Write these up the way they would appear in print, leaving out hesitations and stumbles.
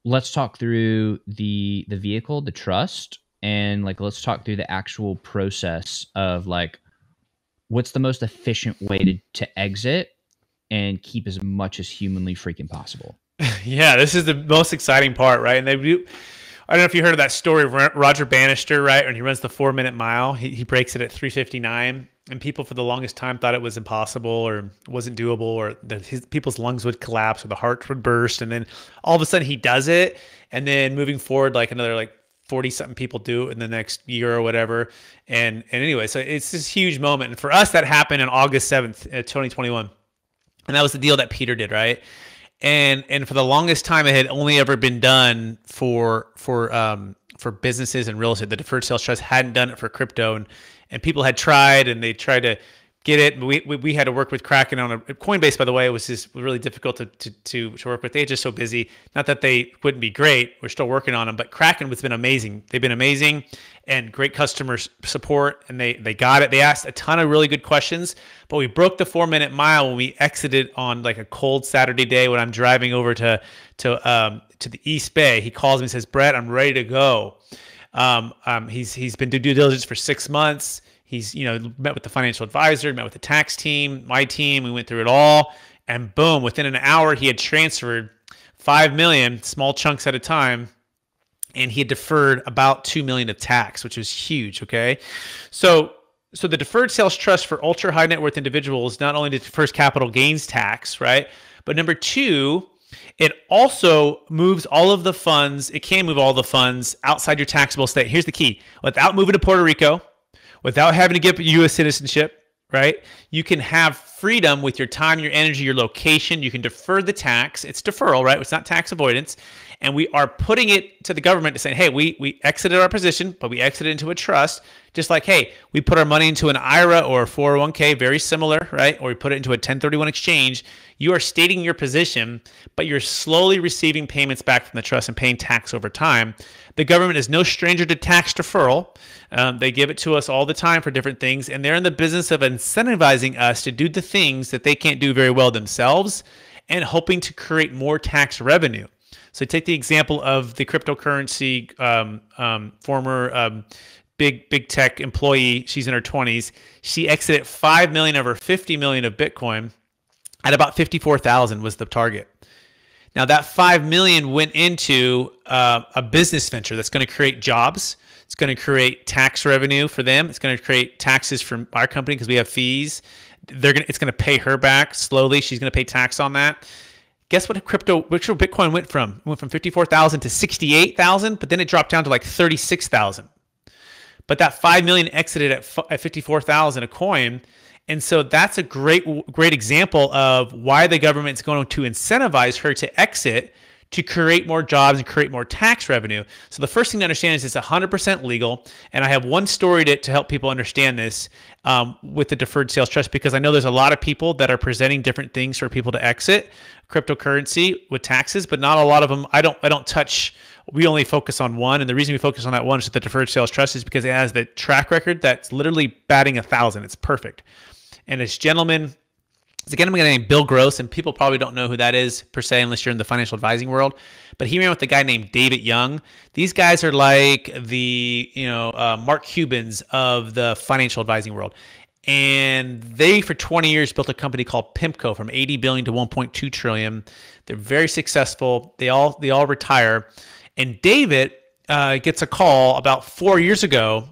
let's talk through the vehicle, the trust, and like let's talk through the actual process of like what's the most efficient way to exit and keep as much as humanly freaking possible. Yeah, this is the most exciting part, right? And they do. I don't know if you heard of that story of Roger Bannister, right? When he runs the 4 minute mile, he breaks it at 3:59, and people for the longest time thought it was impossible or wasn't doable, or that people's lungs would collapse or the heart would burst, and then all of a sudden he does it, and then moving forward, like another like 40 something people do it in the next year or whatever, and anyway, so it's this huge moment, and for us that happened on August 7th, 2021, and that was the deal that Peter did, right? And for the longest time, it had only ever been done for businesses and real estate. The Deferred Sales Trust hadn't done it for crypto, and people had tried, and they tried to get it. We had to work with Kraken on a Coinbase, by the way. It was just really difficult to work with. They're just so busy. Not that they wouldn't be great. We're still working on them, but Kraken has been amazing. They've been amazing and great customer support, and they got it. They asked a ton of really good questions, but we broke the 4 minute mile when we exited on like a cold Saturday day when I'm driving over to the East Bay. He calls me and says, "Brett, I'm ready to go." He's been doing due diligence for 6 months. He's, met with the financial advisor, met with the tax team, my team. We went through it all, and boom, within an hour, he had transferred 5 million, small chunks at a time, and he had deferred about 2 million of tax, which was huge. Okay, so the Deferred Sales Trust for ultra high net worth individuals not only defers capital gains tax, right, but number two, it also moves all of the funds. It can move all the funds outside your taxable state. Here's the key: without moving to Puerto Rico, without having to get U.S. citizenship, right? You can have freedom with your time, your energy, your location. You can defer the tax. It's deferral, right? It's not tax avoidance. And we are putting it to the government to say, hey, we exited our position, but we exited into a trust. Just like, hey, we put our money into an IRA or a 401k, very similar, right? Or we put it into a 1031 exchange. You are stating your position, but you're slowly receiving payments back from the trust and paying tax over time. The government is no stranger to tax deferral. They give it to us all the time for different things, and they're in the business of incentivizing us to do the things that they can't do very well themselves and hoping to create more tax revenue. So take the example of the cryptocurrency former big tech employee. She's in her 20s. She exited 5 million of her 50 million of Bitcoin at about 54,000 was the target. Now that 5 million went into a business venture that's going to create jobs. It's going to create tax revenue for them. It's going to create taxes from our company because we have fees. It's going to pay her back slowly. She's going to pay tax on that. Guess what Bitcoin went from? It went from 54,000 to 68,000, but then it dropped down to like 36,000. But that 5 million exited at 54,000 a coin. And so that's a great example of why the government's going to incentivize her to exit to create more jobs and create more tax revenue. So the first thing to understand is it's 100% legal. And I have one story to help people understand this with the Deferred Sales Trust, because I know there's a lot of people that are presenting different things for people to exit cryptocurrency with taxes, but not a lot of them. I don't touch. We only focus on one. And the reason we focus on that one is the Deferred Sales Trust is because it has the track record that's literally batting 1,000. It's perfect. And this gentleman, it's a gentleman named Bill Gross, and people probably don't know who that is per se unless you're in the financial advising world. But he ran with a guy named David Young. These guys are like the Mark Cubans of the financial advising world. And they, for 20 years, built a company called PIMCO from 80 billion to 1.2 trillion. They're very successful. They all retire. And David gets a call about 4 years ago,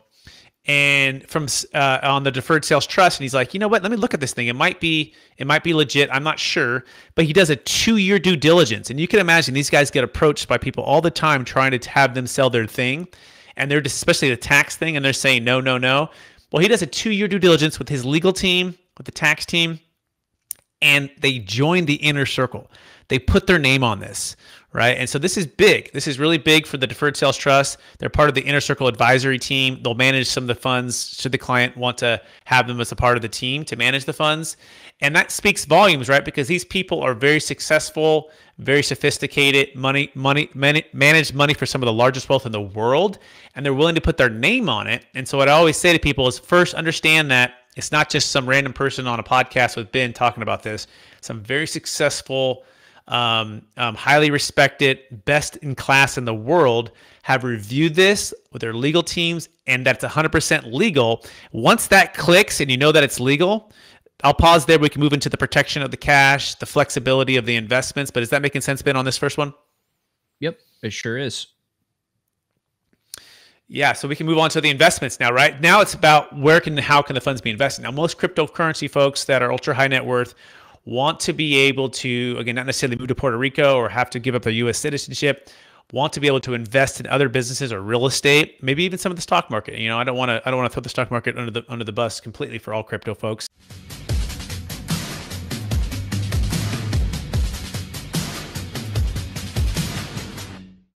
and from on the Deferred Sales Trust, and he's like, you know what? Let me look at this thing. It might be legit. I'm not sure, but he does a 2-year due diligence, and you can imagine these guys get approached by people all the time trying to have them sell their thing, and they're especially the tax thing, and they're saying no, no, no. Well, he does a 2-year due diligence with his legal team, with the tax team, and they join the inner circle. They put their name on this, right? And so this is big. This is really big for the Deferred Sales Trust. They're part of the Inner Circle advisory team. They'll manage some of the funds should the client want to have them as a part of the team to manage the funds. And that speaks volumes, right? Because these people are very successful, very sophisticated, manage money for some of the largest wealth in the world, and they're willing to put their name on it. And so what I always say to people is first understand that it's not just some random person on a podcast with Ben talking about this. Some very successful highly respected, best in class in the world, have reviewed this with their legal teams, and that's 100% legal. Once that clicks and you know that it's legal, I'll pause there. We can move into the protection of the cash, the flexibility of the investments. But is that making sense, Ben, on this first one? Yep, it sure is. Yeah, so we can move on to the investments now, right? Now it's about how can the funds be invested? Now, most cryptocurrency folks that are ultra high net worth want to be able to, again, not necessarily move to Puerto Rico or have to give up their U.S. citizenship, want to be able to invest in other businesses or real estate, maybe even some of the stock market. I don't want to throw the stock market under the bus completely for all crypto folks.